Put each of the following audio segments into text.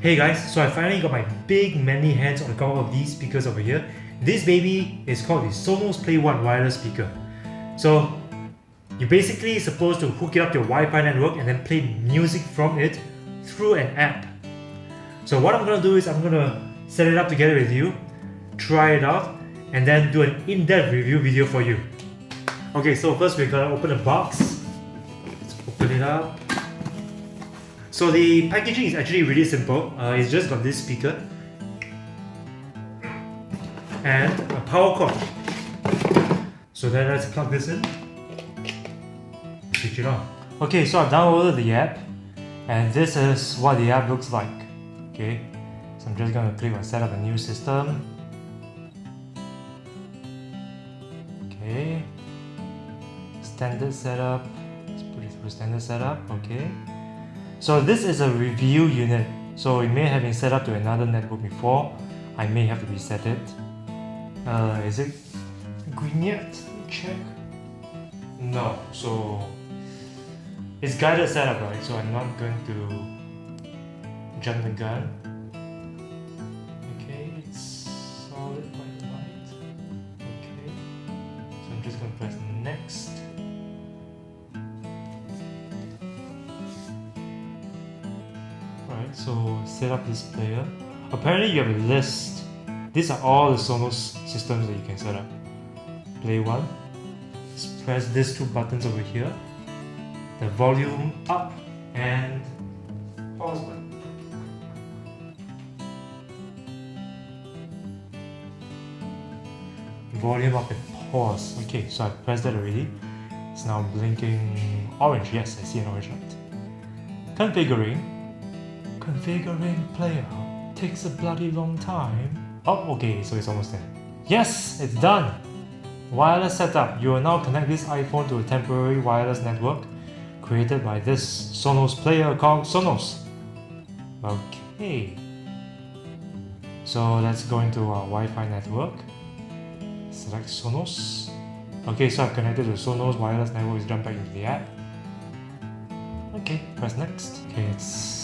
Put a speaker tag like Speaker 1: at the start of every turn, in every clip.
Speaker 1: Hey guys, so I finally got my big manly hands on a couple of these speakers over here. This baby is called the Sonos Play 1 wireless speaker. So you're basically supposed to hook it up to your Wi-Fi network and then play music from it through an app. So what I'm gonna do is I'm gonna set it up together with you, try it out, and then do an in-depth review video for you. Okay, so first we're gonna open the box. Let's open it up. So the packaging is actually really simple. It's just got this speaker and a power cord. So then let's plug this in, switch it on. Okay, so I've downloaded the app and this is what the app looks like. Okay, so I'm just gonna click on set up a new system. Okay, standard setup. Let's put it through standard setup. Okay. So this is a review unit, so it may have been set up to another network before. I may have to reset it. Is it green yet? Check. No, so it's guided setup, right? So I'm not going to jump the gun. Okay, it's solid white light. Okay, so I'm just going to press next. So set up this player. Apparently you have a list. These are all the Sonos systems that you can set up. Play 1. Just press these two buttons over here. The volume up and pause button. Volume up and pause. Okay, so I pressed that already. It's now blinking orange. Yes, I see an orange light. Configuring player takes a bloody long time. Oh, okay, so it's almost there. Yes, it's done! Wireless setup. You will now connect this iPhone to a temporary wireless network created by this Sonos player called Sonos. Okay. So let's go into our Wi-Fi network. Select Sonos. Okay, so I've connected to Sonos wireless network. Let's jump back into the app. Okay, press next. Okay, it's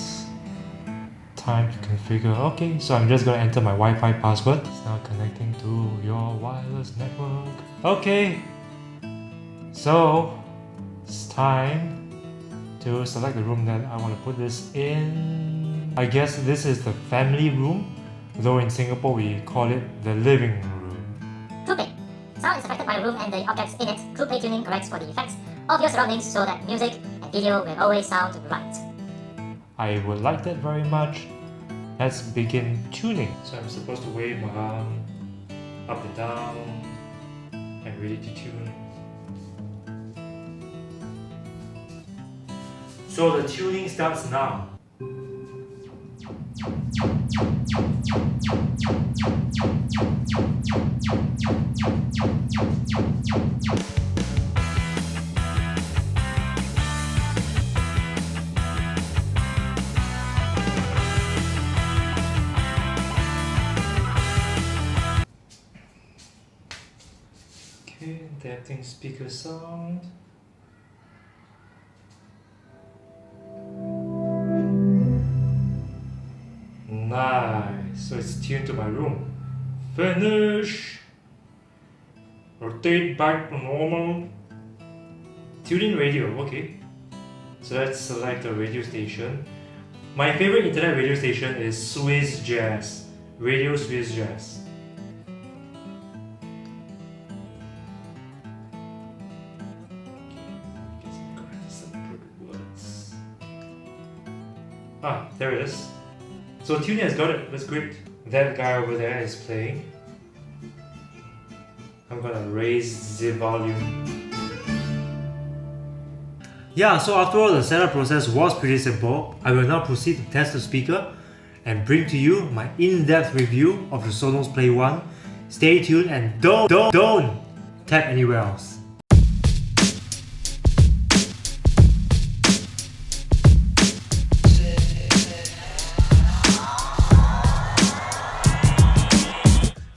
Speaker 1: time to configure. Okay, so I'm just gonna enter my Wi-Fi password. It's now connecting to your wireless network. Okay, so it's time to select the room that I want to put this in. I guess this is the family room, though in Singapore we call it the living room.
Speaker 2: TruePlay. Sound is affected by the room and the objects in it. TruePlay tuning corrects for the effects of your surroundings so that music and video will always sound right.
Speaker 1: I would like that very much. Let's begin tuning. So I'm supposed to wave my arm up and down and ready to tune. So the tuning starts now. Adapting speaker sound. Nice. So it's tuned to my room. Finish. Rotate back to normal. Tuning radio. Okay. So let's select a radio station. My favorite internet radio station is Swiss Jazz. Radio Swiss Jazz. Ah, there it is. So tuning has got it, that's great. That guy over there is playing. I'm gonna raise the volume. Yeah, so after all, the setup process was pretty simple. I will now proceed to test the speaker and bring to you my in-depth review of the Sonos Play 1. Stay tuned and don't tap anywhere else.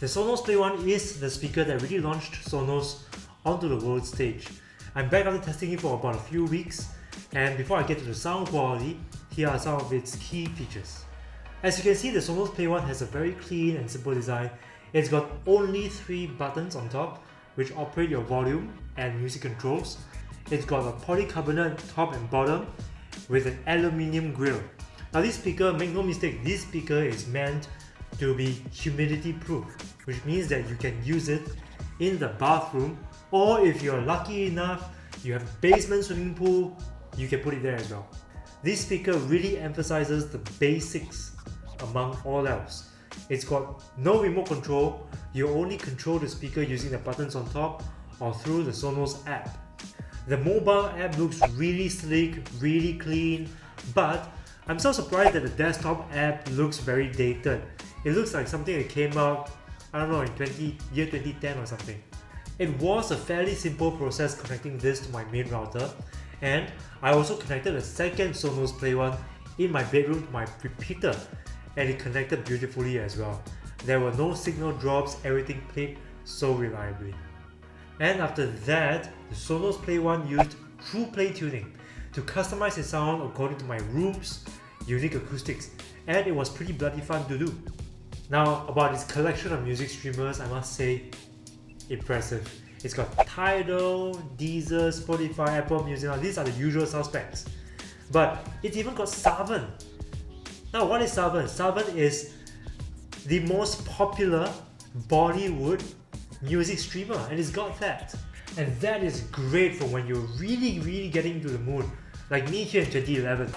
Speaker 1: The Sonos Play 1 is the speaker that really launched Sonos onto the world stage. I'm back after testing it for about a few weeks, and before I get to the sound quality, here are some of its key features. As you can see, the Sonos Play 1 has a very clean and simple design. It's got only 3 buttons on top, which operate your volume and music controls. It's got a polycarbonate top and bottom with an aluminium grille. Now this speaker, make no mistake, this speaker is meant to be humidity proof, which means that you can use it in the bathroom, or if you're lucky enough, you have a basement swimming pool, you can put it there as well. This speaker really emphasizes the basics among all else. It's got no remote control, you only control the speaker using the buttons on top or through the Sonos app. The mobile app looks really sleek, really clean, but I'm so surprised that the desktop app looks very dated. It looks like something that came out, I don't know, in year 2010 or something. It was a fairly simple process connecting this to my main router, and I also connected a second Sonos Play 1 in my bedroom to my repeater, and it connected beautifully as well. There were no signal drops, everything played so reliably. And after that, the Sonos Play 1 used True Play tuning to customize its sound according to my room's unique acoustics, and it was pretty bloody fun to do. Now, about its collection of music streamers, I must say, impressive. It's got Tidal, Deezer, Spotify, Apple Music. Now these are the usual suspects. But it's even got Saavn. Now what is Saavn? Saavn is the most popular Bollywood music streamer, and it's got that. And that is great for when you're really getting into the mood, like me here in 2011.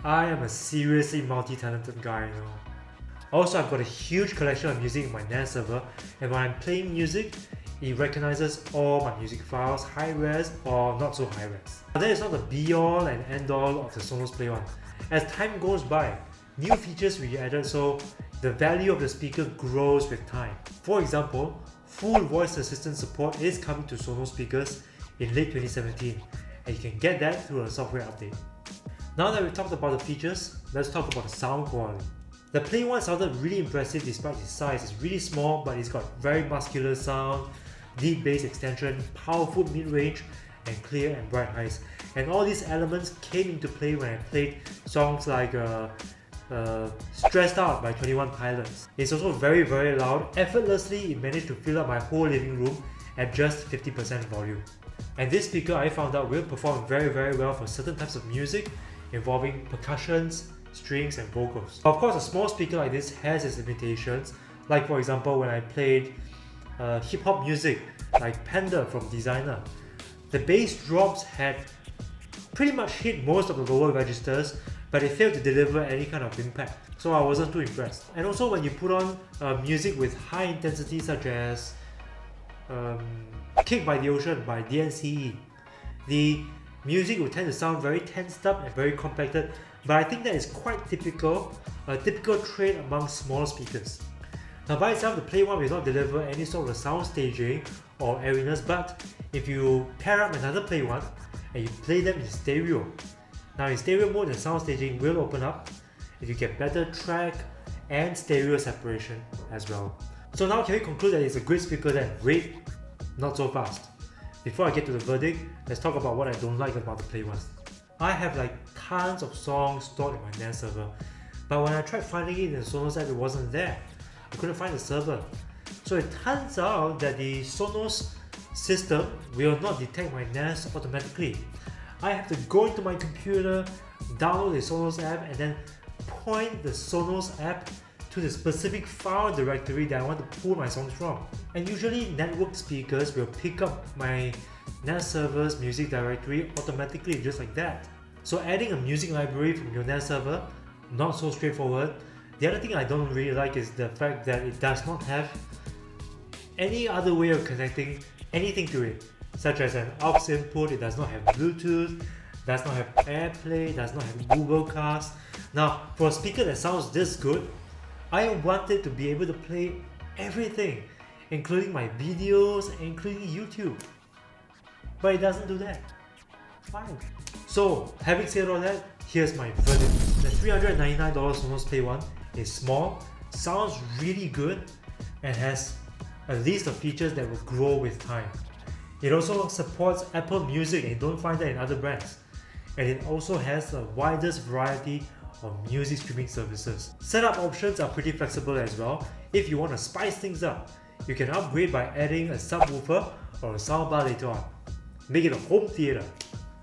Speaker 1: I am a seriously multi-talented guy, you know. Also, I've got a huge collection of music in my NAS server, and when I'm playing music, it recognizes all my music files, high-res or not so high-res. That is not the be-all and end-all of the Sonos Play 1. As time goes by, new features will be added, so the value of the speaker grows with time. For example, full voice assistant support is coming to Sonos speakers in late 2017, and you can get that through a software update. Now that we've talked about the features, let's talk about the sound quality. The Play 1 sounded really impressive despite its size. It's really small, but it's got very muscular sound, deep bass extension, powerful mid-range, and clear and bright highs. And all these elements came into play when I played songs like Stressed Out by 21 Pilots. It's also very loud. Effortlessly, it managed to fill up my whole living room at just 50% volume. And this speaker, I found out, will perform very well for certain types of music involving percussions, strings and vocals. Of course, a small speaker like this has its limitations, like for example when I played hip-hop music like Panda from Designer. The bass drops had pretty much hit most of the lower registers, but it failed to deliver any kind of impact, so I wasn't too impressed. And also when you put on music with high intensity such as Kick by the Ocean by DNCE, the music will tend to sound very tensed up and very compacted, but I think that is quite typical, a typical trait among small speakers. Now by itself, the Play 1 will not deliver any sort of sound staging or airiness, but if you pair up another Play 1 and you play them in stereo, now in stereo mode the sound staging will open up and you get better track and stereo separation as well. So now can we conclude that it's a great speaker then? Wait, not so fast. Before I get to the verdict, let's talk about what I don't like about the Play 1. I have like tons of songs stored in my NAS server, but when I tried finding it in the Sonos app, it wasn't there. I couldn't find the server. So it turns out that the Sonos system will not detect my NAS automatically. I have to go into my computer, download the Sonos app, and then point the Sonos app to the specific file directory that I want to pull my songs from. And usually network speakers will pick up my NAS server's music directory automatically just like that. So adding a music library from your NAS server, not so straightforward. The other thing I don't really like is the fact that it does not have any other way of connecting anything to it, such as an aux input. It does not have Bluetooth, does not have AirPlay, does not have Google Cast. Now, for a speaker that sounds this good, I wanted to be able to play everything, including my videos, including YouTube. But it doesn't do that. Fine. So, having said all that, here's my verdict. The $399 Sonos Play 1 is small, sounds really good, and has a list of features that will grow with time. It also supports Apple Music, and you don't find that in other brands. And it also has the widest variety of music streaming services. Setup options are pretty flexible as well. If you want to spice things up, you can upgrade by adding a subwoofer or a soundbar later on. Make it a home theater.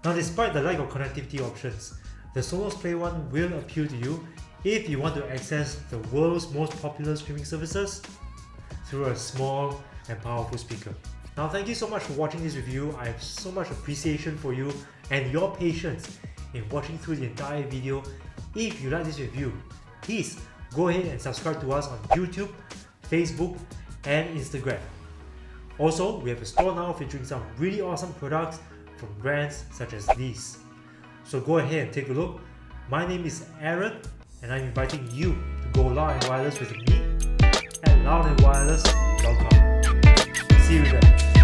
Speaker 1: Now, despite the lack of connectivity options, the Sonos Play One will appeal to you if you want to access the world's most popular streaming services through a small and powerful speaker. Now, thank you so much for watching this review. I have so much appreciation for you and your patience in watching through the entire video. If you like this review, please go ahead and subscribe to us on YouTube, Facebook, and Instagram. Also, we have a store now featuring some really awesome products from brands such as these. So go ahead and take a look. My name is Aaron, and I'm inviting you to go loud and wireless with me at loudandwireless.com. See you there.